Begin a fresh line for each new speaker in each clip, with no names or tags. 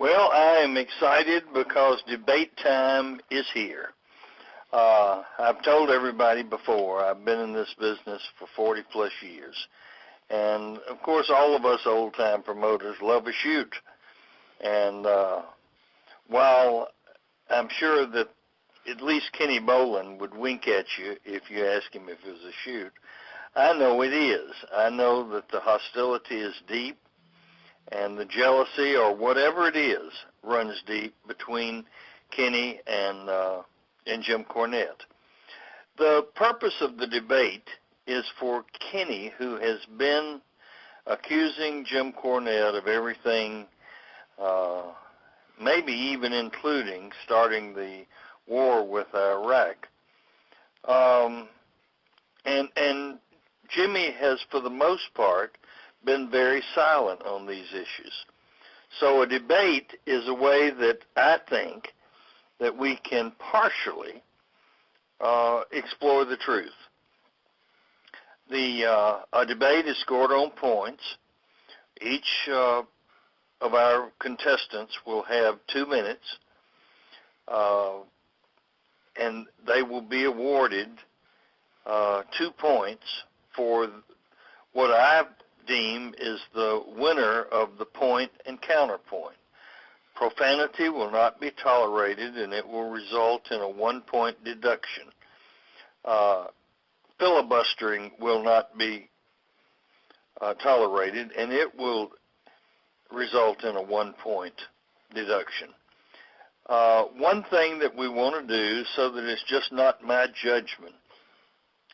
Well, I am excited because debate time is here. I've told everybody before, I've been in this business for 40 plus years. And of course, all of us old time promoters love a shoot. And while I'm sure that at least Kenny Bolin would wink at you if you ask him if it was a shoot, I know it is. I know that the hostility is deep and the jealousy or whatever it is runs deep between Kenny and Jim Cornette. The purpose of the debate is for Kenny, who has been accusing Jim Cornette of everything, maybe even including starting the war with Iraq. And Jimmy has, for the most part, been very silent on these issues. So a debate is a way that I think that we can partially explore the truth. A debate is scored on points. Each of our contestants will have 2 minutes, and they will be awarded 2 points for what I deem is the winner of the point and counterpoint. Profanity will not be tolerated, and it will result in a 1-point deduction. Filibustering will not be tolerated, and it will result in a 1-point deduction. One thing that we want to do, so that it's just not my judgment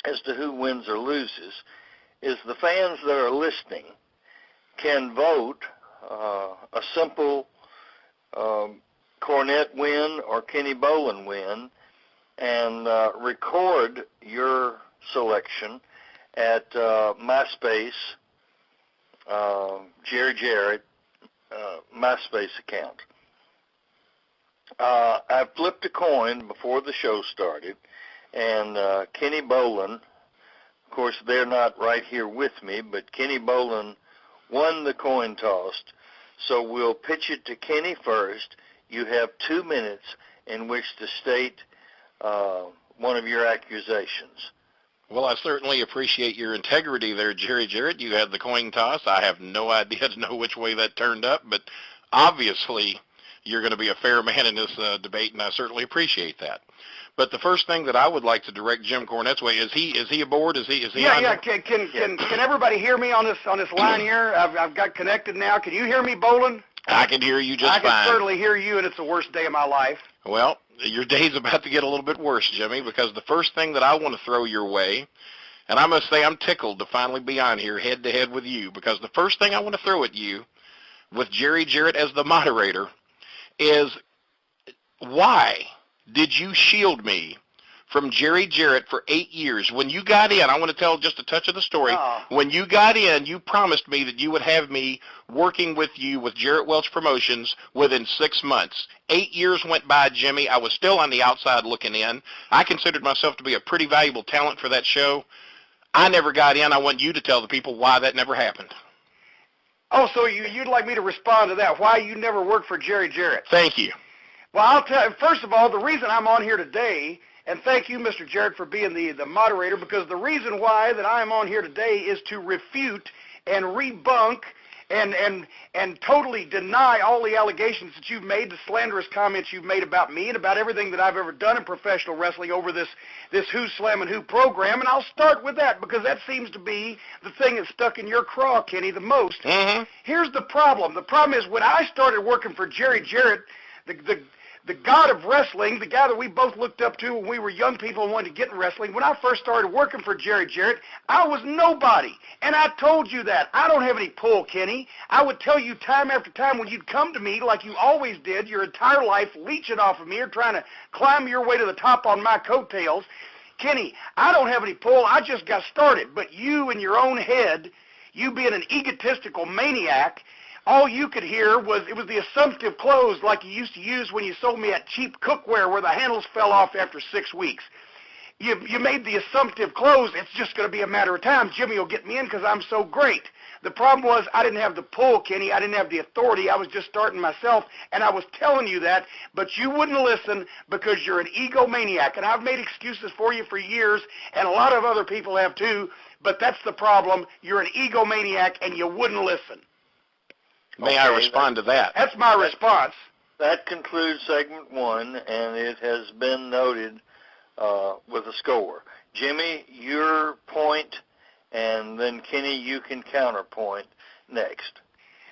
as to who wins or loses, is the fans that are listening can vote a simple Cornette win or Kenny Bolin win, and record your selection at MySpace, Jerry Jarrett, MySpace account. I flipped a coin before the show started, and Kenny Bolin, of course, they're not right here with me, but Kenny Bolin won the coin toss. So we'll pitch it to Kenny first. You have 2 minutes in which to state one of your accusations.
Well, I certainly appreciate your integrity there, Jerry Jarrett. You had the coin toss. I have no idea to know which way that turned up, but obviously you're going to be a fair man in this debate, and I certainly appreciate that. But the first thing that I would like to direct Jim Cornette's way, is he aboard? Is he on?
Yeah. Can everybody hear me on this line here? I've got connected now. Can you hear me, Bolin?
I can hear you just fine.
I can certainly hear you, and it's the worst day of my life.
Well, your day's about to get a little bit worse, Jimmy, because the first thing that I want to throw your way, and I must say I'm tickled to finally be on here head-to-head with you, because the first thing I want to throw at you, with Jerry Jarrett as the moderator, is why did you shield me from Jerry Jarrett for 8 years? When you got in, I want to tell just a touch of the story.
Oh.
When you got in, you promised me that you would have me working with you with Jarrett Welch Promotions within 6 months. 8 years went by, Jimmy. I was still on the outside looking in. I considered myself to be a pretty valuable talent for that show. I never got in. I want you to tell the people why that never happened.
Oh, so you'd like me to respond to that, why you never worked for Jerry Jarrett?
Thank you.
Well, I'll tell you, first of all, the reason I'm on here today, and thank you, Mr. Jarrett, for being the moderator, because the reason why that I'm on here today is to refute and rebunk and totally deny all the allegations that you've made, the slanderous comments you've made about me and about everything that I've ever done in professional wrestling over this Who's Slamming Who program. And I'll start with that because that seems to be the thing that's stuck in your craw, Kenny, the most.
Mm-hmm.
Here's the problem. The problem is when I started working for Jerry Jarrett, the god of wrestling, the guy that we both looked up to when we were young people and wanted to get in wrestling, when I first started working for Jerry Jarrett, I was nobody. And I told you that. I don't have any pull, Kenny. I would tell you time after time when you'd come to me like you always did, your entire life leeching off of me or trying to climb your way to the top on my coattails. Kenny, I don't have any pull. I just got started. But you in your own head, you being an egotistical maniac, all you could hear was the assumptive close like you used to use when you sold me that cheap cookware where the handles fell off after 6 weeks. you made the assumptive close, it's just going to be a matter of time. Jimmy will get me in because I'm so great. The problem was I didn't have the pull, Kenny. I didn't have the authority. I was just starting myself, and I was telling you that, but you wouldn't listen because you're an egomaniac. And I've made excuses for you for years, and a lot of other people have too, but that's the problem. You're an egomaniac, and you wouldn't listen.
May I respond to that?
That's my response.
That concludes segment 1, and it has been noted with a score. Jimmy, your point, and then Kenny, you can counterpoint next.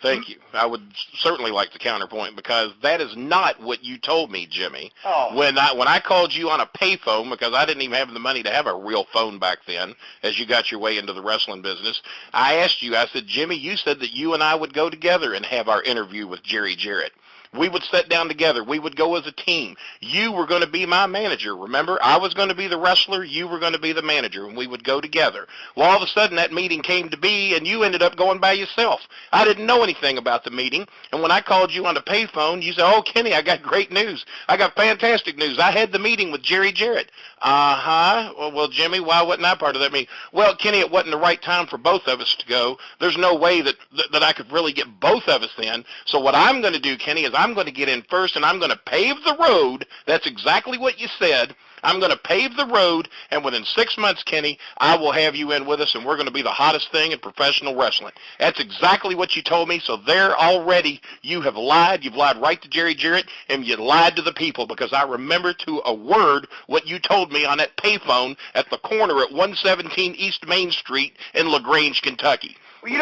Thank you. I would certainly like to counterpoint because that is not what you told me, Jimmy.
Oh.
When I called you on a payphone, because I didn't even have the money to have a real phone back then, as you got your way into the wrestling business, I asked you, I said, Jimmy, you said that you and I would go together and have our interview with Jerry Jarrett. We would sit down together. We would go as a team. You were going to be my manager, remember? I was going to be the wrestler. You were going to be the manager, and we would go together. Well, all of a sudden, that meeting came to be, and you ended up going by yourself. I didn't know anything about the meeting, and when I called you on the payphone, you said, oh, Kenny, I got great news. I got fantastic news. I had the meeting with Jerry Jarrett. Well, Jimmy, why wasn't I part of that meeting? Well, Kenny, it wasn't the right time for both of us to go. There's no way that I could really get both of us in. So what I'm going to do, Kenny, is I'm going to get in first, and I'm going to pave the road. That's exactly what you said. I'm going to pave the road, and within 6 months, Kenny, I will have you in with us, and we're going to be the hottest thing in professional wrestling. That's exactly what you told me, so there already you have lied. You've lied right to Jerry Jarrett, and you lied to the people, because I remember to a word what you told me on that payphone at the corner at 117 East Main Street in LaGrange, Kentucky.
Well, you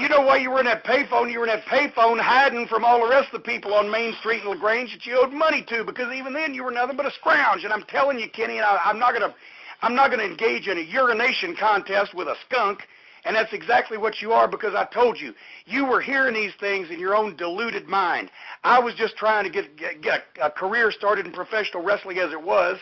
know why you were in that payphone? You were in that payphone hiding from all the rest of the people on Main Street in LaGrange that you owed money to, because even then you were nothing but a scrounge. And I'm telling you, Kenny, and I'm not gonna engage in a urination contest with a skunk. And that's exactly what you are, because I told you, you were hearing these things in your own deluded mind. I was just trying to get a career started in professional wrestling as it was,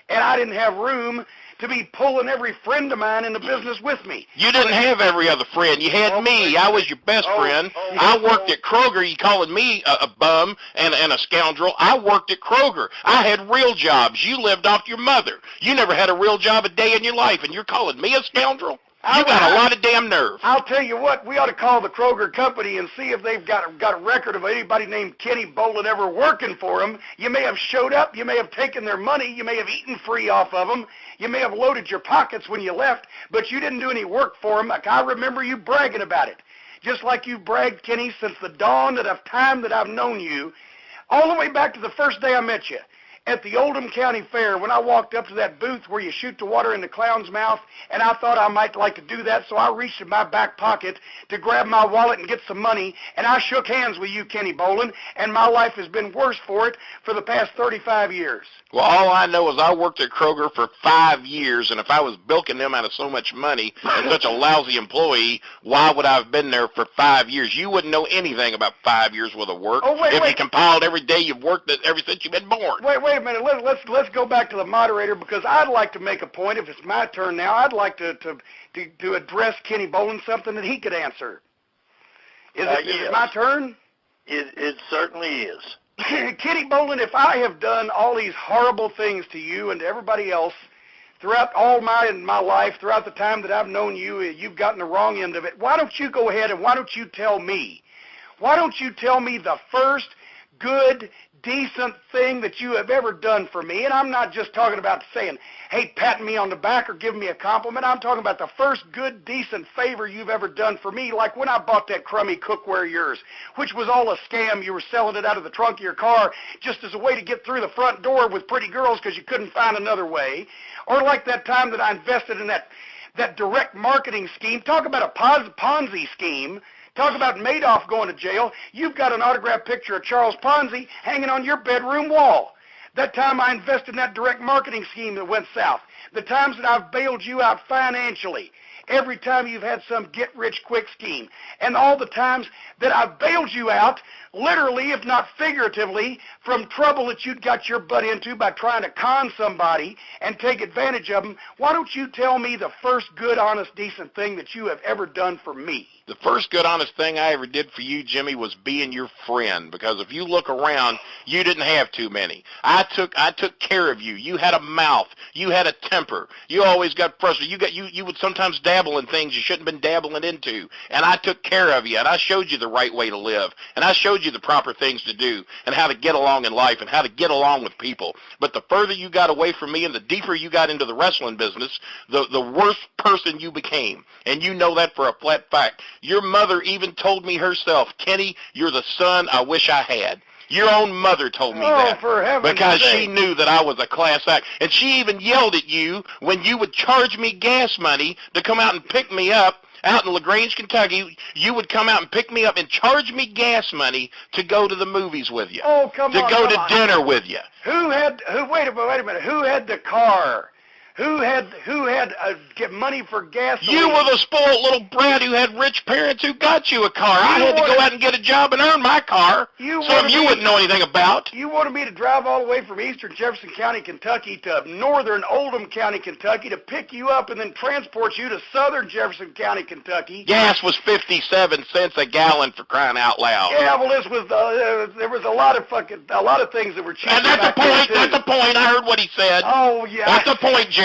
and I didn't have room to be pulling every friend of mine in the business with me.
You didn't have every other friend. You had me. I was your best friend. I worked at Kroger. You calling me a bum and a scoundrel. I worked at Kroger. I had real jobs. You lived off your mother. You never had a real job a day in your life, and you're calling me a scoundrel? You got a lot of damn nerve.
I'll tell you what, we ought to call the Kroger company and see if they've got a record of anybody named Kenny Bolin ever working for them. You may have showed up, you may have taken their money, you may have eaten free off of them, you may have loaded your pockets when you left, but you didn't do any work for them. Like, I remember you bragging about it. Just like you bragged, Kenny, since the dawn of time that I've known you, all the way back to the first day I met you. At the Oldham County Fair, when I walked up to that booth where you shoot the water in the clown's mouth, and I thought I might like to do that, so I reached in my back pocket to grab my wallet and get some money, and I shook hands with you, Kenny Bolin, and my life has been worse for it for the past 35 years.
Well, all I know is I worked at Kroger for 5 years, and if I was bilking them out of so much money and such a lousy employee, why would I have been there for 5 years? You wouldn't know anything about 5 years worth of work if you compiled every day you've worked ever since you've been born.
Wait a minute. Let's go back to the moderator, because I'd like to make a point. If it's my turn now, I'd like to address Kenny Bolin something that he could answer. Is it my turn?
It certainly is.
Kenny Bolin, if I have done all these horrible things to you and to everybody else throughout all my life, throughout the time that I've known you, you've gotten the wrong end of it. Why don't you go ahead and why don't you tell me? Why don't you tell me the first good, decent thing that you have ever done for me? And I'm not just talking about saying, hey, patting me on the back or giving me a compliment. I'm talking about the first good, decent favor you've ever done for me, like when I bought that crummy cookware of yours, which was all a scam. You were selling it out of the trunk of your car just as a way to get through the front door with pretty girls because you couldn't find another way. Or like that time that I invested in that direct marketing scheme. Talk about a Ponzi scheme. Talk about Madoff going to jail. You've got an autographed picture of Charles Ponzi hanging on your bedroom wall. That time I invested in that direct marketing scheme that went south. The times that I've bailed you out financially. Every time you've had some get-rich-quick scheme. And all the times that I've bailed you out, literally, if not figuratively, from trouble that you'd got your butt into by trying to con somebody and take advantage of them. Why don't you tell me the first good, honest, decent thing that you have ever done for me?
The first good, honest thing I ever did for you, Jimmy, was being your friend. Because if you look around, you didn't have too many. I took care of you. You had a mouth. You had a temper. You always got frustrated. You would sometimes dabble in things you shouldn't have been dabbling into. And I took care of you, and I showed you the right way to live, and I showed you the proper things to do, and how to get along in life, and how to get along with people. But the further you got away from me, and the deeper you got into the wrestling business, the worse person you became. And you know that for a flat fact. Your mother even told me herself, Kenny, you're the son I wish I had. Your own mother told me that.
For heaven's
because
sake.
she knew that I was a class act. And she even yelled at you when you would charge me gas money to come out and pick me up out in LaGrange, Kentucky. You would come out and pick me up and charge me gas money to go to the movies with you.
Oh, come on.
To go to dinner with you.
Wait a minute. Who had the car? Who had get money for gasoline?
You were the spoiled little brat who had rich parents who got you a car. I had to go out and get a job and earn my car. Something you wouldn't know anything about.
You wanted me to drive all the way from eastern Jefferson County, Kentucky to northern Oldham County, Kentucky to pick you up and then transport you to southern Jefferson County, Kentucky.
Gas was 57 cents a gallon, for crying out loud.
Yeah, well, this was there was a lot of things that were cheap.
And that's the point. That's the point. I heard what he said.
Oh yeah.
That's the point, Jerry.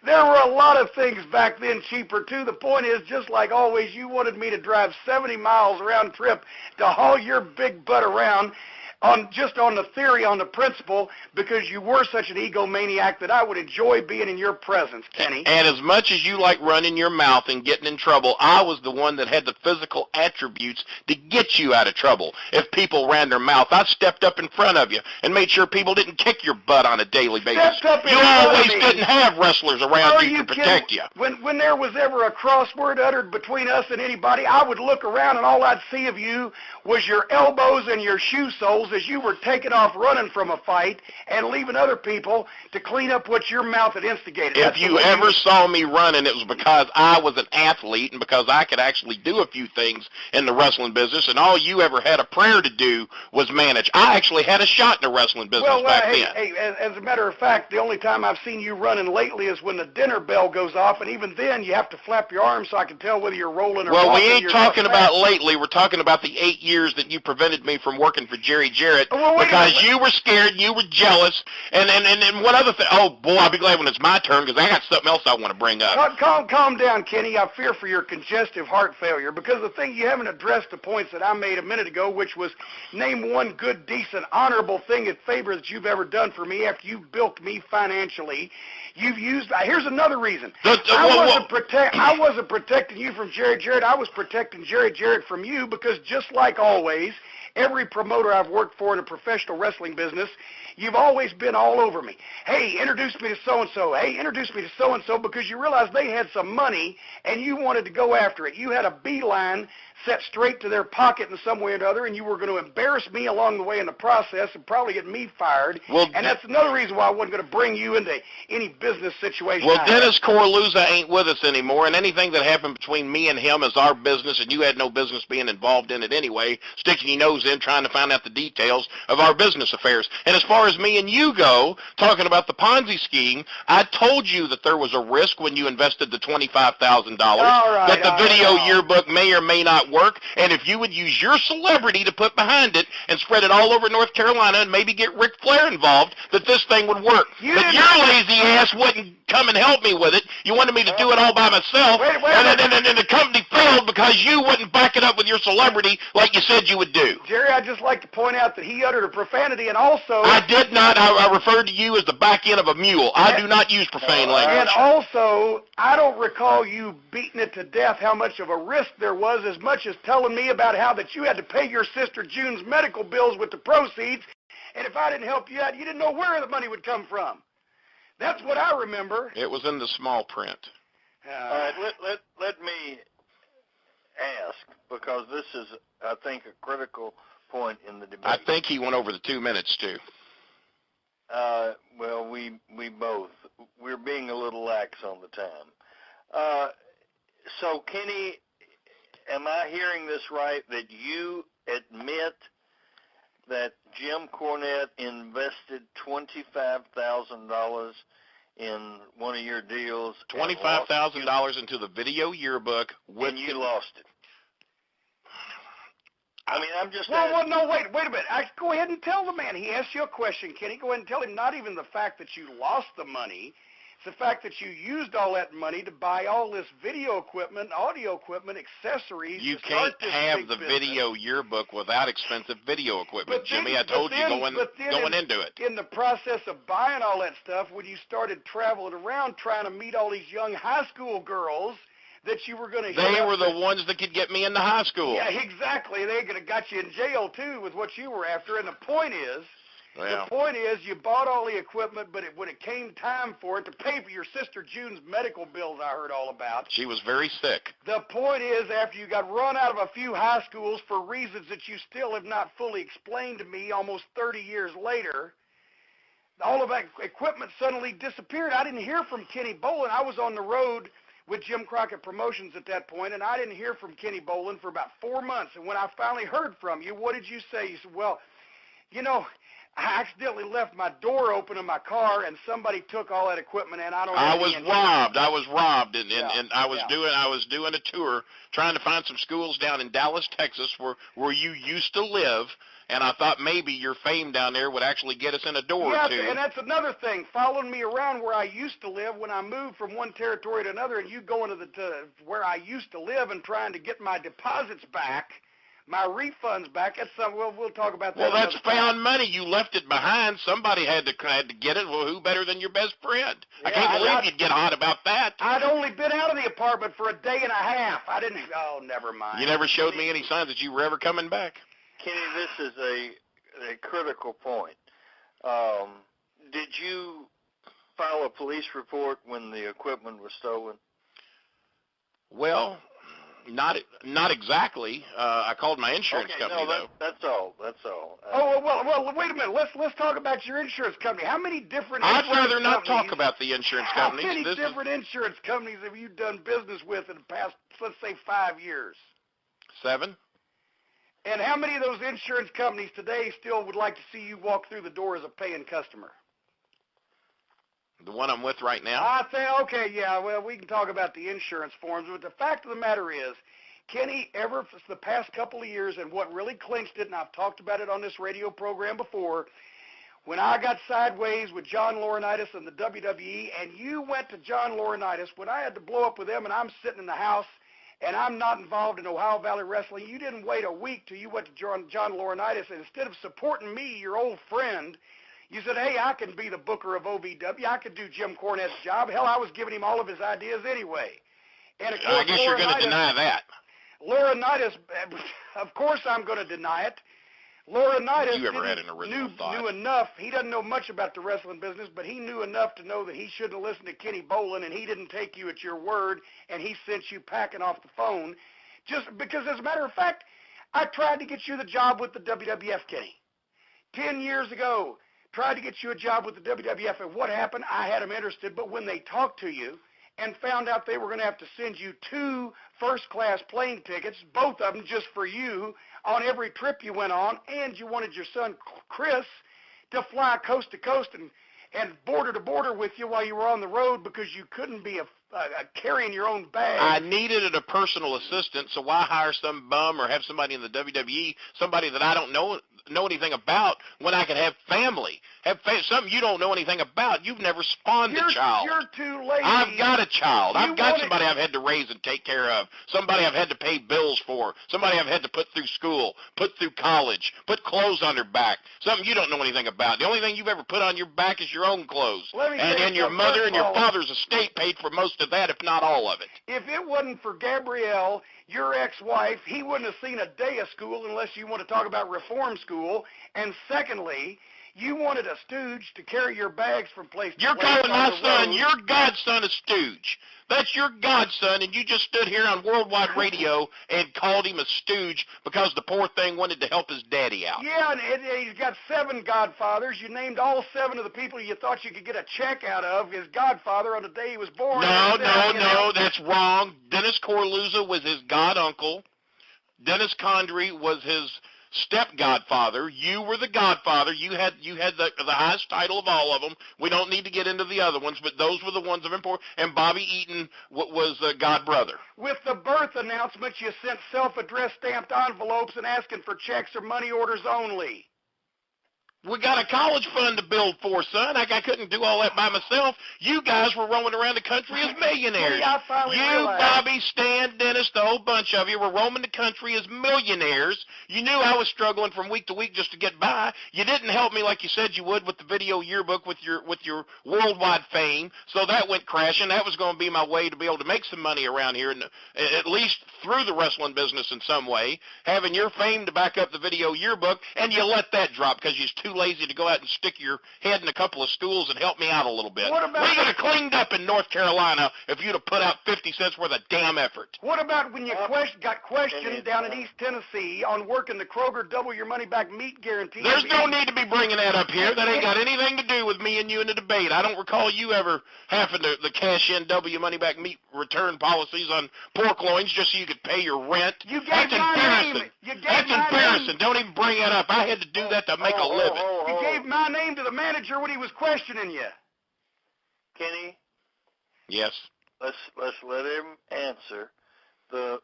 There were a lot of things back then cheaper, too. The point is, just like always, you wanted me to drive 70 miles round trip to haul your big butt around on the theory, on the principle, because you were such an egomaniac that I would enjoy being in your presence, Kenny.
And as much as you like running your mouth and getting in trouble, I was the one that had the physical attributes to get you out of trouble. If people ran their mouth, I stepped up in front of you and made sure people didn't kick your butt on a daily basis. You always didn't have wrestlers around you to protect you.
When there was ever a cross word uttered between us and anybody, I would look around and all I'd see of you was your elbows and your shoe soles as you were taking off running from a fight and leaving other people to clean up what your mouth had instigated.
If you ever saw me running, it was because I was an athlete and because I could actually do a few things in the wrestling business, and all you ever had a prayer to do was manage. I actually had a shot in the wrestling business back then.
Hey, as a matter of fact, the only time I've seen you running lately is when the dinner bell goes off, and even then you have to flap your arms so I can tell whether you're rolling or walking.
Well, we ain't talking about lately. We're talking about the 8 years that you prevented me from working for Jerry Jarrett because you were scared, you were jealous, and one other thing. Oh, boy, I'll be glad when it's my turn because I got something else I want to bring up.
Calm down, Kenny. I fear for your congestive heart failure because the thing you haven't addressed the points that I made a minute ago, which was name one good, decent, honorable thing at favor that you've ever done for me after you built me financially. You've used. Here's another reason. I wasn't protecting you from Jerry Jarrett. I was protecting Jerry Jarrett from you because just like always, every promoter I've worked for in a professional wrestling business, you've always been all over me. Hey, introduce me to so-and-so. Hey, introduce me to so-and-so because you realized they had some money and you wanted to go after it. You had a beeline set straight to their pocket in some way or another, and you were going to embarrass me along the way in the process and probably get me fired.
Well,
and that's another reason why I wasn't going to bring you into any business situation.
Well, Dennis Corluza ain't with us anymore, and anything that happened between me and him is our business, and you had no business being involved in it anyway, sticking your nose in trying to find out the details of our business affairs. And as far as me and you go, talking about the Ponzi scheme, I told you that there was a risk when you invested the $25,000, that the video yearbook may or may not work, and if you would use your celebrity to put behind it and spread it all over North Carolina and maybe get Ric Flair involved, that this thing would work. But your lazy ass wouldn't come and help me with it. You wanted me to do it all by myself, and the company failed because you wouldn't back it up with your celebrity like you said you would do.
Jerry, I'd just like to point out that he uttered a profanity, and also...
I did not. I referred to you as the back end of a mule. I do not use profane language.
And also, I don't recall you beating it to death how much of a risk there was, as much as telling me about how that you had to pay your sister June's medical bills with the proceeds, and if I didn't help you out, you didn't know where the money would come from. That's what I remember.
It was in the small print.
All right, let me ask, because this is, I think, a critical point in the debate.
I think he went over the 2 minutes, too.
Well, we both. We're being a little lax on the time. So, Kenny, am I hearing this right, that you admit that Jim Cornette invested $25,000 in one of your deals.
$25,000 into the video yearbook.
And you lost it. I mean, I'm just
Well, no, wait a minute. Go ahead and tell the man. He asked you a question, Kenny. Go ahead and tell him not even the fact that you lost the money. It's the fact that you used all that money to buy all this video equipment, audio equipment, accessories.
You
to start
can't
this
have
big
the
business.
video yearbook without expensive video equipment,
But then-
Jimmy. I told you going into it.
In the process of buying all that stuff, when you started traveling around trying to meet all these young high school girls that you were going to
They were the ones that could get me into high school.
Yeah, exactly. They could have got you in jail, too, with what you were after. And the point is, you bought all the equipment, but when it came time for it to pay for your sister June's medical bills, I heard all about.
She was very sick.
The point is, after you got run out of a few high schools for reasons that you still have not fully explained to me almost 30 years later, all of that equipment suddenly disappeared. I didn't hear from Kenny Bolin. I was on the road with Jim Crockett Promotions at that point, and I didn't hear from Kenny Bolin for about 4 months. And when I finally heard from you, what did you say? You said, well, you know, I accidentally left my door open in my car, and somebody took all that equipment, and I don't have any insurance.
I was robbed, and I was doing a tour trying to find some schools down in Dallas, Texas, where you used to live. And I thought maybe your fame down there would actually get us in a door or two.
Yeah, and that's another thing, following me around where I used to live when I moved from one territory to another, and you going to where I used to live and trying to get my deposits back, my refunds back. That's something we'll talk about that.
Well, that's found money. You left it behind. Somebody had to get it. Well, who better than your best friend?
Yeah,
I can't believe you'd get hot about that.
I'd only been out of the apartment for a day and a half. I didn't. Oh, never mind.
You never showed me any signs that you were ever coming back.
Kenny, this is a critical point. Did you file a police report when the equipment was stolen?
Well, not exactly. I called my insurance company, though.
That's all.
Well, wait a minute. Let's talk about your insurance company. How many different
I'd rather not talk about the insurance companies.
How many different insurance companies have you done business with in the past, let's say, 5 years?
7.
And how many of those insurance companies today still would like to see you walk through the door as a paying customer?
The one I'm with right now?
I say, okay, yeah, well, we can talk about the insurance forms, but the fact of the matter is, Kenny, ever for the past couple of years, and what really clinched it, and I've talked about it on this radio program before, when I got sideways with John Laurinaitis and the WWE, and you went to John Laurinaitis, when I had to blow up with him, and I'm sitting in the house, and I'm not involved in Ohio Valley Wrestling, you didn't wait a week till you went to John Laurinaitis, and instead of supporting me, your old friend, you said, hey, I can be the booker of OVW. I could do Jim Cornette's job. Hell, I was giving him all of his ideas anyway. And of course,
I guess you're going to deny that.
Laurinaitis, of course I'm going to deny it. Laurinaitis knew enough. He doesn't know much about the wrestling business, but he knew enough to know that he shouldn't have listened to Kenny Bolin, and he didn't take you at your word, and he sent you packing off the phone. Just because, as a matter of fact, I tried to get you the job with the WWF, Kenny. 10 years ago, tried to get you a job with the WWF, and what happened? I had them interested, but when they talked to you and found out they were going to have to send you 2 first-class plane tickets, both of them just for you, on every trip you went on, and you wanted your son, Chris, to fly coast to coast and border to border with you while you were on the road because you couldn't be carrying your own bag.
I needed a personal assistant, so why hire some bum or have somebody in the WWE, somebody that I don't know anything about, when I could have family, something you don't know anything about. You've never spawned a child.
You're too lazy.
I've got a child. I've got somebody I've had to raise and take care of, somebody I've had to pay bills for, somebody I've had to put through school, put through college, put clothes on their back, something you don't know anything about. The only thing you've ever put on your back is your own clothes. And then your mother and your father's estate paid for most of that, if not all of it.
If it wasn't for Gabrielle, your ex-wife, he wouldn't have seen a day of school unless you want to talk about reform school. And secondly, you wanted a stooge to carry your bags from place to place.
You're calling my son, your godson, a stooge. That's your godson, and you just stood here on worldwide radio and called him a stooge because the poor thing wanted to help his daddy out.
Yeah, and he's got 7 godfathers. You named all 7 of the people you thought you could get a check out of his godfather on the day he was born.
No, that's wrong. Dennis Corluza was his goduncle. Dennis Condrey was his step-godfather. You were the godfather. You had the highest title of all of them. We don't need to get into the other ones, but those were the ones of importance. And Bobby Eaton was god brother.
With the birth announcements, you sent self-addressed stamped envelopes and asking for checks or money orders only.
We got a college fund to build for, son. I couldn't do all that by myself. You guys were roaming around the country as millionaires.
I finally
You,
realized.
Bobby, Stan, Dennis, the whole bunch of you were roaming the country as millionaires. You knew I was struggling from week to week just to get by. You didn't help me like you said you would with the video yearbook with your worldwide fame. So that went crashing. That was going to be my way to be able to make some money around here, and at least through the wrestling business in some way, having your fame to back up the video yearbook, and you let that drop because you're too lazy to go out and stick your head in a couple of stools and help me out a little bit.
What about
we could have cleaned up in North Carolina if you'd have put out 50 cents worth of damn effort.
What about when you got questioned down in East Tennessee on working the Kroger double your money back meat guarantee?
There's no need to be bringing that up here. That ain't got anything to do with me and you in the debate. I don't recall you ever having the cash in double your money back meat return policies on pork loins just so you could pay your rent.
You gave
That's
my
embarrassing.
name. You gave
That's
my
embarrassing.
name.
Don't even bring that up. I had to do that to make a living.
You gave my name to the manager when he was questioning you.
Kenny,
Yes.
let's let him answer. The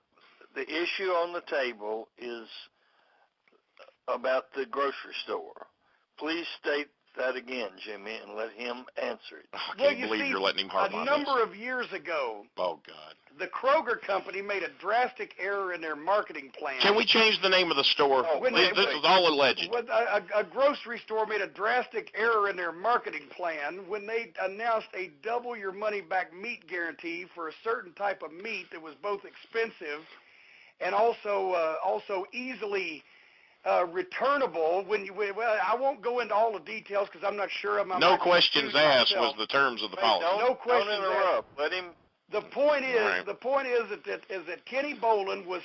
issue on the table is about the grocery store. Please state that again, Jimmy, and let him answer it.
I
Well,
can't
you
believe
see,
you're letting him harp on
a number
this.
of years ago,
Oh, God.
the Kroger company made a drastic error in their marketing plan.
Can we change the name of the store?
When
This
they-
is all alleged.
A grocery store made a drastic error in their marketing plan when they announced a double your money back meat guarantee for a certain type of meat that was both expensive and also easily returnable. I won't go into all the details because I'm not sure.
No questions asked was the terms of the policy.
No questions
Don't interrupt. Let him.
The point is,
Right.
that Kenny Bolin was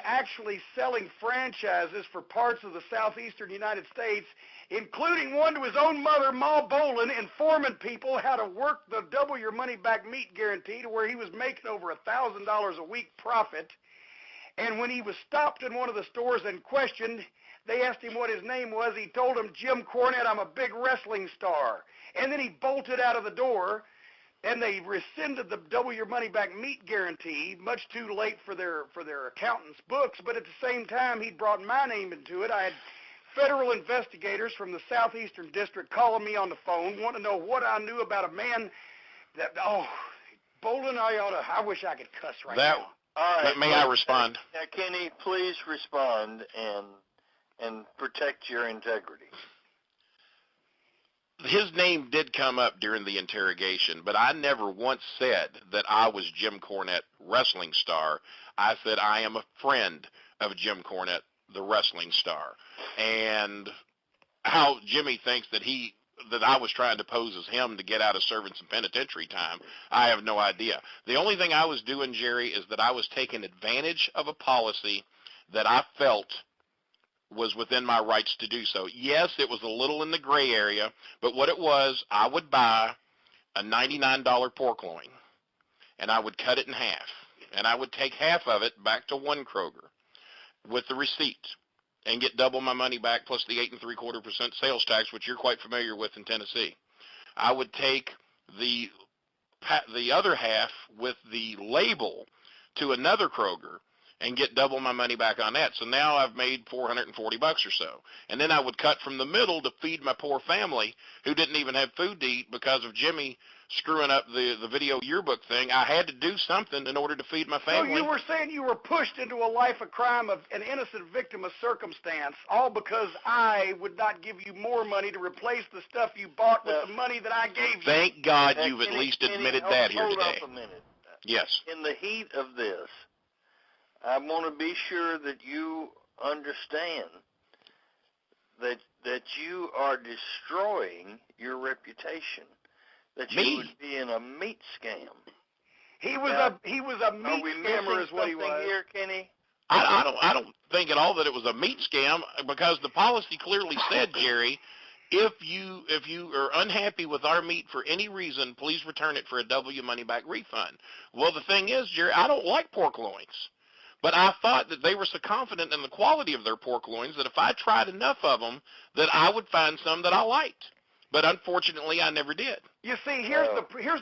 actually selling franchises for parts of the southeastern United States, including one to his own mother, Ma Bolin, informing people how to work the double your money back meat guarantee to where he was making over $1,000 a week profit. And when he was stopped in one of the stores and questioned, they asked him what his name was. He told them, Jim Cornette, I'm a big wrestling star. And then he bolted out of the door, and they rescinded the double your money back meat guarantee, much too late for their accountant's books. But at the same time, he brought my name into it. I had federal investigators from the Southeastern District calling me on the phone, wanting to know what I knew about a man that, Bolin, I wish I could cuss right now.
All right.
May I respond?
Now, Kenny, please respond and protect your integrity.
His name did come up during the interrogation, but I never once said that I was Jim Cornette, wrestling star. I said I am a friend of Jim Cornette, the wrestling star. And how Jimmy thinks that I was trying to pose as him to get out of serving some penitentiary time, I have no idea. The only thing I was doing, Jerry, is that I was taking advantage of a policy that I felt was within my rights to do so. Yes, it was a little in the gray area, but what it was, I would buy a $99 pork loin, and I would cut it in half, and I would take half of it back to one Kroger with the receipt and get double my money back plus the 8 3/4% sales tax, which you're quite familiar with in Tennessee. I would take the other half with the label to another Kroger and get double my money back on that. So now I've made $440 or so. And then I would cut from the middle to feed my poor family who didn't even have food to eat because of Jimmy screwing up the video yearbook thing. I had to do something in order to feed my family.
So you were saying you were pushed into a life of crime of an innocent victim of circumstance, all because I would not give you more money to replace the stuff you bought with the money that I gave you.
Thank God you've at least
Kenny,
admitted that here
hold
today.
Hold up a minute.
Yes.
In the heat of this, I want to be sure that you understand that you are destroying your reputation. That you would be in a meat scam.
He was a meat scammer, is what he was.
Are we missing something here, Kenny?
I don't think at all that it was a meat scam because the policy clearly said, Jerry, if you are unhappy with our meat for any reason, please return it for a double your money back refund. Well, the thing is, Jerry, I don't like pork loins. But I thought that they were so confident in the quality of their pork loins that if I tried enough of them, that I would find some that I liked. But unfortunately, I never did.
You see, here's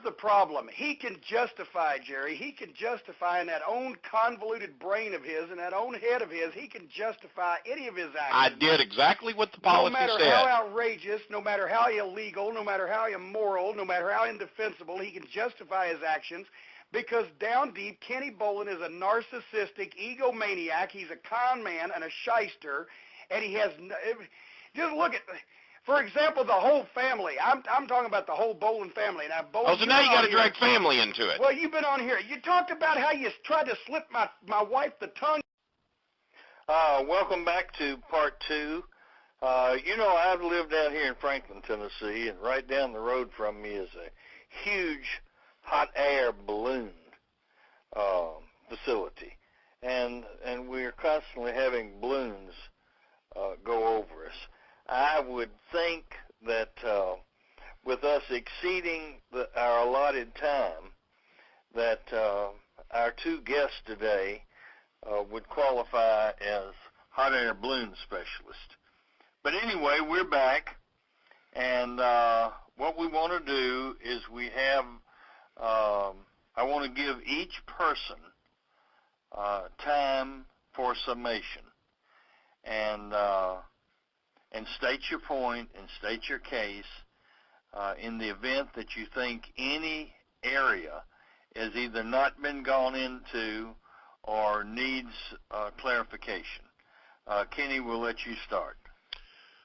the problem. He can justify, Jerry. He can justify in that own convoluted brain of his, in that own head of his, he can justify any of his actions.
I did exactly what the policy said.
No matter how outrageous, no matter how illegal, no matter how immoral, no matter how indefensible, he can justify his actions because down deep, Kenny Bolin is a narcissistic egomaniac. He's a con man and a shyster, and he has just look at. For example, the whole family. I'm talking about the whole Bolin family. Now, Bolin,
so now you got to drag family into it.
Well, you've been on here. You talked about how you tried to slip my wife the tongue.
Welcome back to part 2. I've lived down here in Franklin, Tennessee, and right down the road from me is a huge hot air balloon facility, and we're constantly having balloons go over us. I would think that with us exceeding our allotted time, that our 2 guests today would qualify as hot air balloon specialists. But anyway, we're back, and what we want to do is I want to give each person time for summation, and state your point and state your case in the event that you think any area has either not been gone into or needs clarification. Kenny, we'll let you start.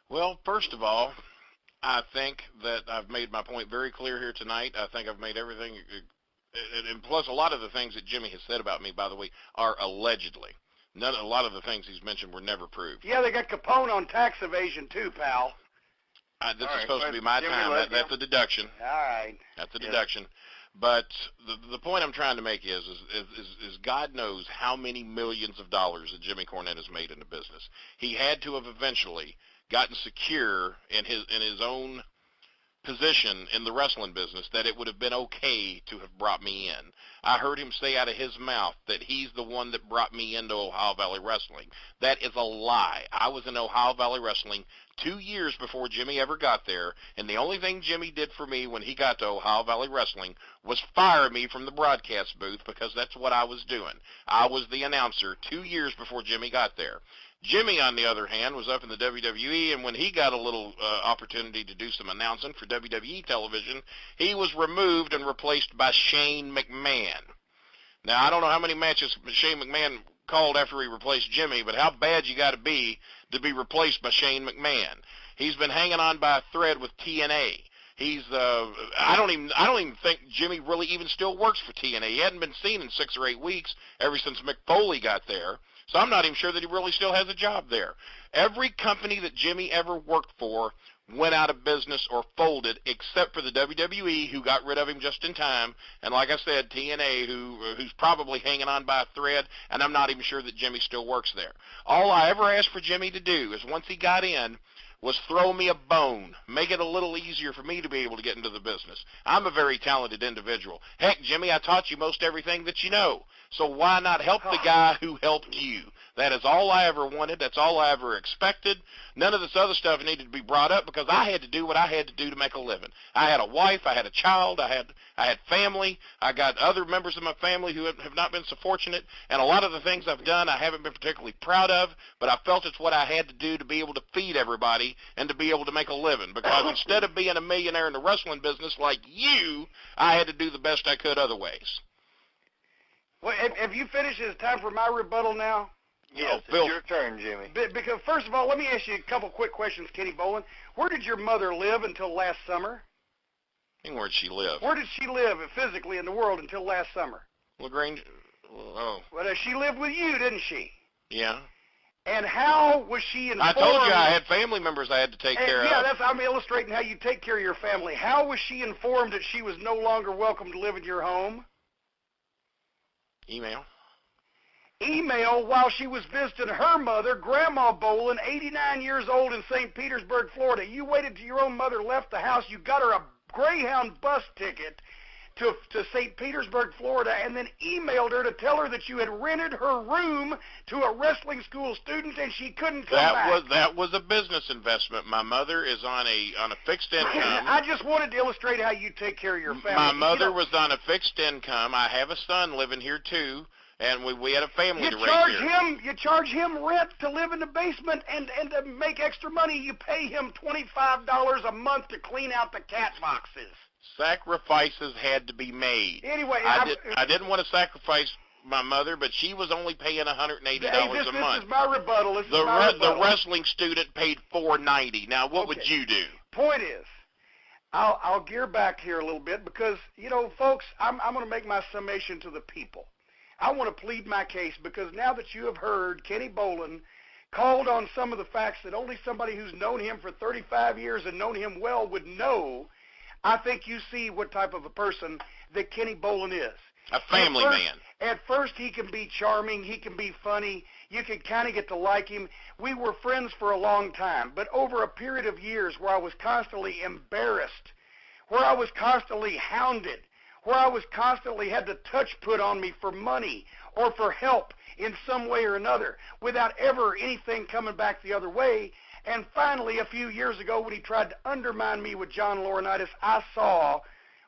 Well, first of all, I think that I've made my point very clear here tonight. I think I've made everything, and plus a lot of the things that Jimmy has said about me, by the way, are allegedly. A lot of the things he's mentioned were never proved.
Yeah, they got Capone on tax evasion too, pal.
This is supposed to be my time. That's a deduction.
All right.
That's a deduction. But the point I'm trying to make is God knows how many millions of dollars that Jimmy Cornette has made in the business. He had to have eventually gotten secure in his own position in the wrestling business that it would have been okay to have brought me in. I heard him say out of his mouth that he's the one that brought me into Ohio Valley Wrestling. That is a lie. I was in Ohio Valley Wrestling 2 years before Jimmy ever got there, and the only thing Jimmy did for me when he got to Ohio Valley Wrestling was fire me from the broadcast booth, because that's what I was doing. I was the announcer 2 years before Jimmy got there. Jimmy, on the other hand, was up in the WWE, and when he got a little opportunity to do some announcing for WWE television, he was removed and replaced by Shane McMahon. Now, I don't know how many matches Shane McMahon called after he replaced Jimmy, but how bad you got to be replaced by Shane McMahon. He's been hanging on by a thread with TNA. He's I don't even think Jimmy really even still works for TNA. He hadn't been seen in 6 or 8 weeks ever since Mick Foley got there. So I'm not even sure that he really still has a job there. Every company that Jimmy ever worked for went out of business or folded, except for the WWE, who got rid of him just in time, and like I said, TNA, who's probably hanging on by a thread, and I'm not even sure that Jimmy still works there. All I ever asked for Jimmy to do is, once he got in, was throw me a bone, make it a little easier for me to be able to get into the business. I'm a very talented individual. Heck, Jimmy, I taught you most everything that you know. So why not help the guy who helped you? That is all I ever wanted. That's all I ever expected. None of this other stuff needed to be brought up because I had to do what I had to do to make a living. I had a wife. I had a child. I had family. I got other members of my family who have not been so fortunate. And a lot of the things I've done I haven't been particularly proud of, but I felt it's what I had to do to be able to feed everybody and to be able to make a living. Because instead of being a millionaire in the wrestling business like you, I had to do the best I could other ways.
Well, have you finished? Is it time for my rebuttal now?
Yes, it's your turn, Jimmy.
Because first of all, let me ask you a couple quick questions, Kenny Bolin. Where did your mother live until last summer?
And where did she live?
Where did she live physically in the world until last summer?
LaGrange. Oh.
Well, she lived with you, didn't she?
Yeah.
And how was she informed?
I told you I had family members I had to take care of.
Yeah, I'm illustrating how you take care of your family. How was she informed that she was no longer welcome to live in your home? Email while she was visiting her mother, Grandma Bolin, 89 years old in St. Petersburg, Florida. You waited till your own mother left the house. You got her a Greyhound bus ticket to St. Petersburg, Florida, and then emailed her to tell her that you had rented her room to a wrestling school student and she couldn't come back.
That was a business investment. My mother is on a fixed income.
I just wanted to illustrate how you take care of your family.
My mother was on a fixed income. I have a son living here too, and we had a family to raise here.
You charge him rent to live in the basement, and to make extra money, you pay him $25 a month to clean out the cat boxes.
Sacrifices had to be made.
Anyway,
I didn't want to sacrifice my mother, but she was only paying $180 a month.
This is my rebuttal.
The wrestling student paid $490. Now, what would you do?
Point is, I'll gear back here a little bit because, folks, I'm going to make my summation to the people. I want to plead my case because now that you have heard Kenny Bolin called on some of the facts that only somebody who's known him for 35 years and known him well would know, I think you see what type of a person that Kenny Bolin is.
A family man.
At first, he can be charming. He can be funny. You can kind of get to like him. We were friends for a long time, but over a period of years where I was constantly embarrassed, where I was constantly hounded, where I was constantly had the touch put on me for money or for help in some way or another without ever anything coming back the other way. And finally, a few years ago, when he tried to undermine me with John Laurinaitis, I saw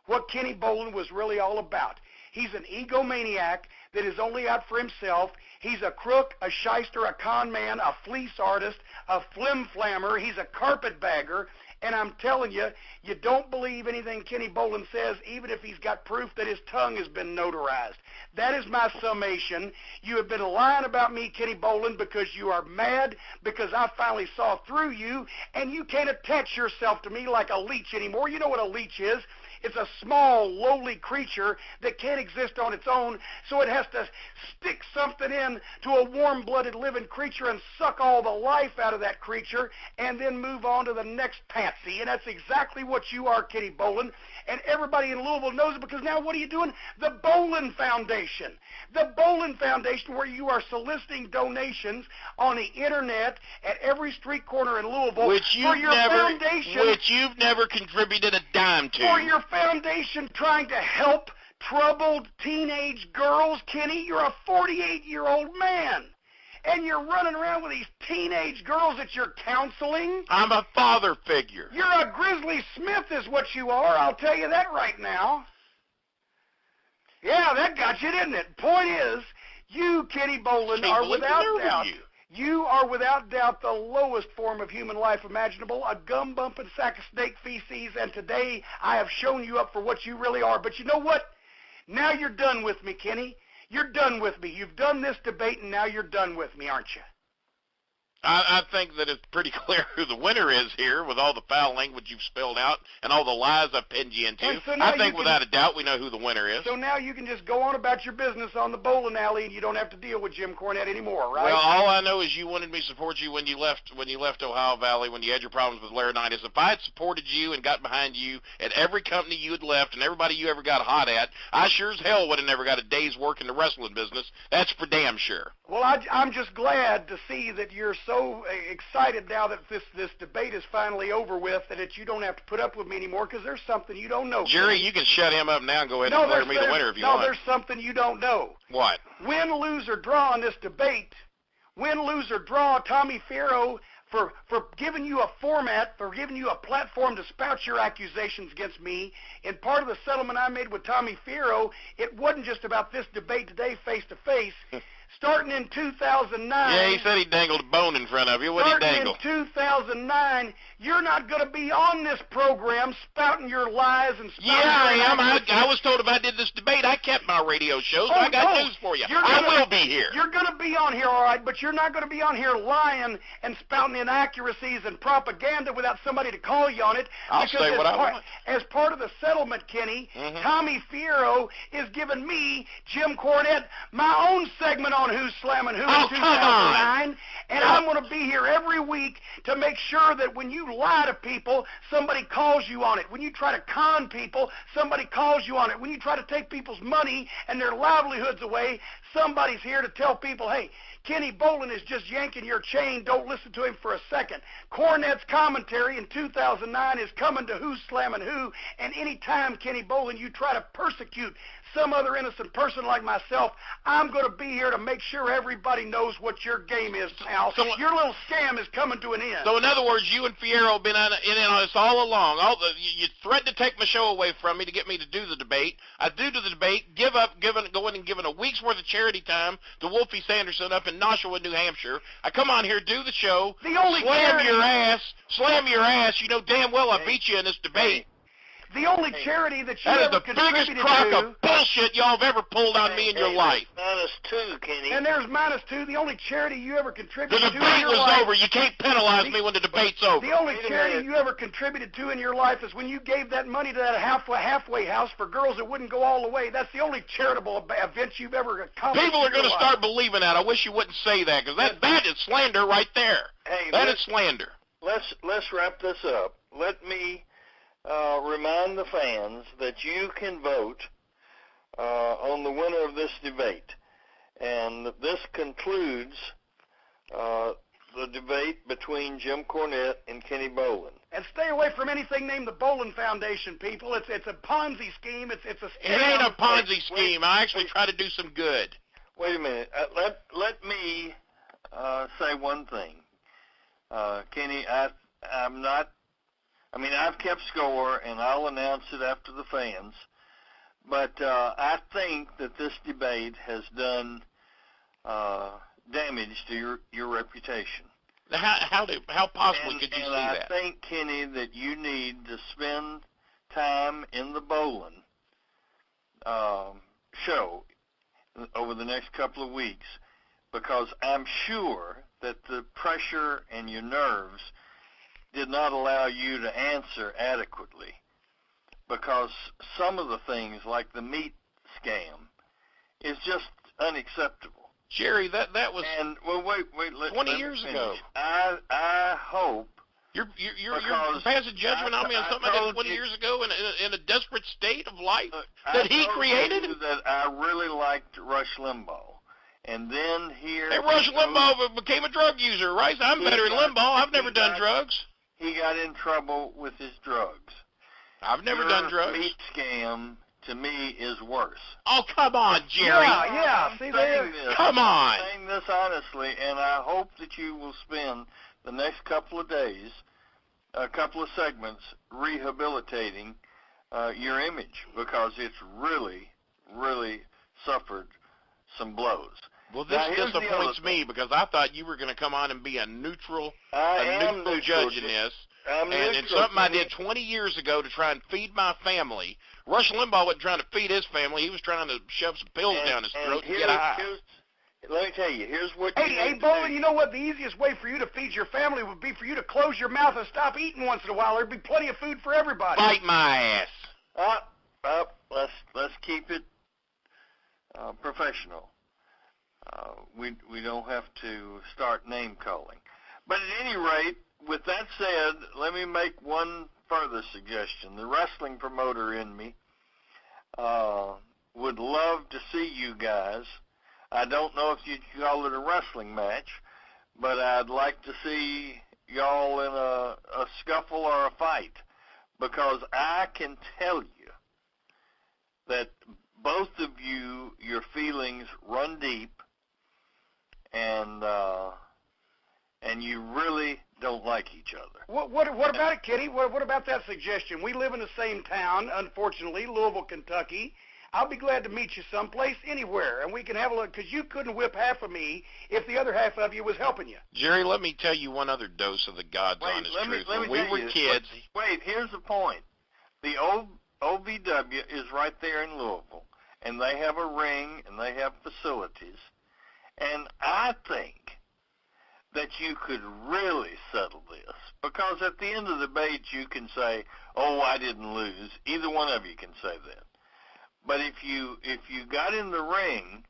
what Kenny Bolin was really all about. He's an egomaniac that is only out for himself. He's a crook, a shyster, a con man, a fleece artist, a flim-flammer. He's a carpetbagger. And I'm telling you, you don't believe anything Kenny Bolin says, even if he's got proof that his tongue has been notarized. That is my summation. You have been lying about me, Kenny Bolin, because you are mad, because I finally saw through you, and you can't attach yourself to me like a leech anymore. You know what a leech is. It's a small, lowly creature that can't exist on its own, so it has to stick something in to a warm-blooded living creature and suck all the life out of that creature and then move on to the next patsy. And that's exactly what you are, Kenny Bolin. And everybody in Louisville knows it because now what are you doing? The Bolin Foundation. The Bolin Foundation, where you are soliciting donations on the Internet at every street corner in Louisville for your foundation.
Which you've never contributed a dime to.
For your foundation trying to help troubled teenage girls, Kenny. You're a 48-year-old man, and you're running around with these teenage girls that you're counseling.
I'm a father figure.
You're a Grizzly Smith is what you are, I'll tell you that right now. Yeah, that got you, didn't it? Point is, you, Kenny Bolin, are without doubt... You are without doubt the lowest form of human life imaginable, a gum-bumping sack of snake feces, and today I have shown you up for what you really are. But you know what? Now you're done with me, Kenny. You're done with me. You've done this debate, and now you're done with me, aren't you?
I think that it's pretty clear who the winner is here with all the foul language you've spelled out and all the lies I've pinned you into.
So
I think without a doubt we know who the winner is.
So now you can just go on about your business on the bowling alley and you don't have to deal with Jim Cornette anymore, right?
Well, all I know is you wanted me to support you when you left Ohio Valley, when you had your problems with Laurinaitis. If I had supported you and got behind you at every company you had left and everybody you ever got hot at, I sure as hell would have never got a day's work in the wrestling business. That's for damn sure.
Well, I'm just glad to see that you're so excited now that this debate is finally over with, and that you don't have to put up with me anymore because there's something you don't know.
Jerry, you can shut him up now and go ahead and declare me the winner if you want.
No, there's something you don't know.
What?
Win, lose, or draw in this debate, win, lose, or draw, Tommy Fierro, for giving you a format, for giving you a platform to spout your accusations against me. And part of the settlement I made with Tommy Fierro, it wasn't just about this debate today face-to-face. Starting in 2009...
Yeah, he said he dangled a bone in front of you. What did he dangle?
Starting in 2009, you're not going to be on this program spouting your lies and spouting
Yeah, I am. I was told if I did this debate, I kept my radio show, so I got news for you. I will be here.
You're going to be on here, all right, but you're not going to be on here lying and spouting inaccuracies and propaganda without somebody to call you on it.
I'll say what I want.
As part of the settlement, Kenny, Tommy Fierro is giving me, Jim Cornette, my own segment on on Who's Slamming Who
Oh,
in 2009, and I'm going to be here every week to make sure that when you lie to people, somebody calls you on it. When you try to con people, somebody calls you on it. When you try to take people's money and their livelihoods away, somebody's here to tell people, hey, Kenny Bolin is just yanking your chain. Don't listen to him for a second. Cornette's commentary in 2009 is coming to Who's Slamming Who, and any time, Kenny Bolin, you try to persecute some other innocent person like myself, I'm going to be here to make sure everybody knows what your game is, pal.
So,
your little scam is coming to an end.
So in other words, you and Fierro have been in on this all along. You threatened to take my show away from me to get me to do the debate. I do the debate, go in and give a week's worth of charity time to Wolfie Sanderson up in Nashua, New Hampshire. I come on here, do the show, slam your ass. You know damn well I beat you in this debate.
The only charity that you
That is
ever
the biggest
contributed
crock
to,
of bullshit y'all have ever pulled on me in your life.
-2, Kenny.
and there's -2, the only charity you ever
The
contributed to in
debate
your
was
life.
over. You can't penalize me when the debate's over.
The only
Wait a
charity
minute.
you ever contributed to in your life is when you gave that money to that halfway house for girls that wouldn't go all the way. That's the only charitable event you've ever accomplished.
People are
going to
start believing that. I wish you wouldn't say that, because that is slander right there.
Hey,
That is slander.
let's wrap this up. Let me remind the fans that you can vote on the winner of this debate. And this concludes the debate between Jim Cornette and Kenny Bolin.
And stay away from anything named the Bolin Foundation, people. It's a Ponzi scheme. It's a scam.
It ain't a Ponzi scheme. I actually try to do some good.
Wait a minute. Let me say one thing. Kenny, I've kept score, and I'll announce it after the fans. But I think that this debate has done damage to your reputation.
How possibly could you see
I
that?
think, Kenny, that you need to spend time in the Bolin show over the next couple of weeks, because I'm sure that the pressure and your nerves did not allow you to answer adequately, because some of the things, like the meat scam, is just unacceptable.
Jerry, that was
And well, wait,
20 years ago.
I hope
You're
because
passing judgment on me on something I did 20 years ago in a desperate state of life that he created.
You that I really liked Rush Limbaugh, and then here.
Hey, Rush Limbaugh became a drug user, right? I'm better than Limbaugh. I've never done drugs.
He got in trouble with his drugs.
I've never done drugs.
Meat scam, to me, is worse.
Oh, come on, Jerry.
Yeah. See there?
Come on.
I'm saying this honestly, and I hope that you will spend the next couple of days, a couple of segments, rehabilitating your image, because it's really, really suffered some blows.
Well, this
Now, here's the
disappoints
other
me, because I thought you were going to come on and be a neutral
neutral
judge in this.
I'm
And it's
neutral,
something I
Kenny.
did 20 years ago to try and feed my family. Rush Limbaugh wasn't trying to feed his family. He was trying to shove some pills down his throat to get high.
Let me tell you, here's what
Hey, Bolin, you know what? The easiest way for you to feed your family would be for you to close your mouth and stop eating once in a while. There'd be plenty of food for everybody.
Bite my ass.
Let's keep it professional. We don't have to start name calling. But at any rate, with that said, let me make one further suggestion. The wrestling promoter in me would love to see you guys. I don't know if you'd call it a wrestling match, but I'd like to see y'all in a scuffle or a fight, because I can tell you that both of you, your feelings run deep, and you really don't like each other.
What about it, Kenny? What about that suggestion? We live in the same town, unfortunately, Louisville, Kentucky. I'll be glad to meet you someplace, anywhere, and we can have a look, because you couldn't whip half of me if the other half of you was helping you.
Jerry, let me tell you one other dose of the God's honest truth. When we were kids.
Wait, here's the point. The OVW is right there in Louisville, and they have a ring, and they have facilities. And I think that you could really settle this, because at the end of the debate you can say, oh, I didn't lose. Either one of you can say that. But if you got in the ring,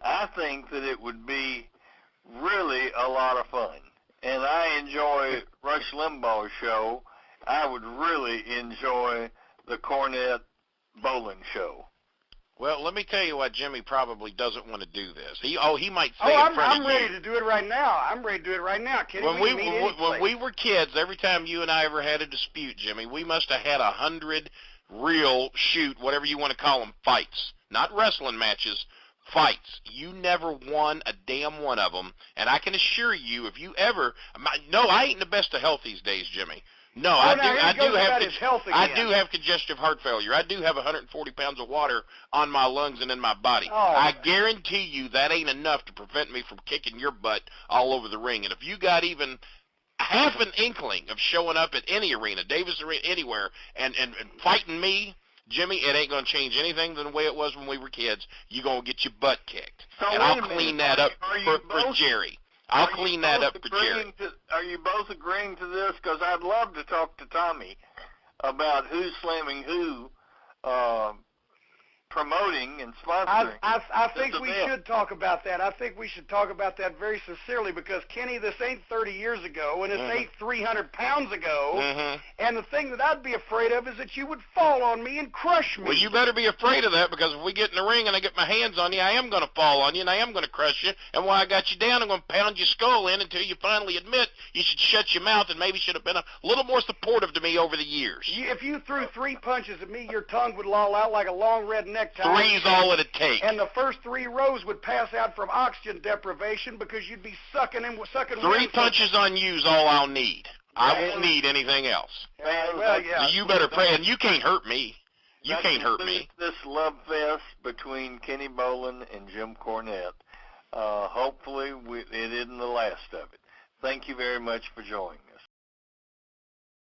I think that it would be really a lot of fun. And I enjoy Rush Limbaugh's show. I would really enjoy the Cornette Bolin show.
Well, let me tell you why Jimmy probably doesn't want to do this. He might say
I'm ready to do it right now. I'm ready to do it right now, Kenny.
When we were kids, every time you and I ever had a dispute, Jimmy, we must have had 100 real, whatever you want to call them, fights. Not wrestling matches, fights. You never won a damn one of them, and I can assure you, if you ever, no, I ain't in the best of health these days, Jimmy. No, I do have congestive heart failure. I do have 140 pounds of water on my lungs and in my body.
Oh.
I guarantee you that ain't enough to prevent me from kicking your butt all over the ring. And if you got even half an inkling of showing up at any arena, Davis Arena, anywhere, and fighting me, Jimmy, it ain't going to change anything than the way it was when we were kids. You're going to get your butt kicked.
So
and I'll clean that up for Jerry. I'll clean that up for Jerry.
Are you both agreeing to this? Because I'd love to talk to Tommy about who's slamming who, promoting and sponsoring.
I think we should talk about that. I think we should talk about that very sincerely because, Kenny, this ain't 30 years ago, and this ain't 300 pounds ago. And the thing that I'd be afraid of is that you would fall on me and crush me.
Well, you better be afraid of that because if we get in the ring and I get my hands on you, I am going to fall on you and I am going to crush you. And while I got you down, I'm going to pound your skull in until you finally admit you should shut your mouth and maybe should have been a little more supportive to me over the years.
If you threw 3 punches at me, your tongue would loll out like a long red necktie.
3's all it'd take.
And the first 3 rows would pass out from oxygen deprivation because you'd be sucking
3 punches on you's all I'll need. I won't need anything else.
Well, yeah.
You better pray, and you can't hurt me. You can't hurt me.
This love fest between Kenny Bolin and Jim Cornette. Hopefully, it isn't the last of it. Thank you very much for joining me.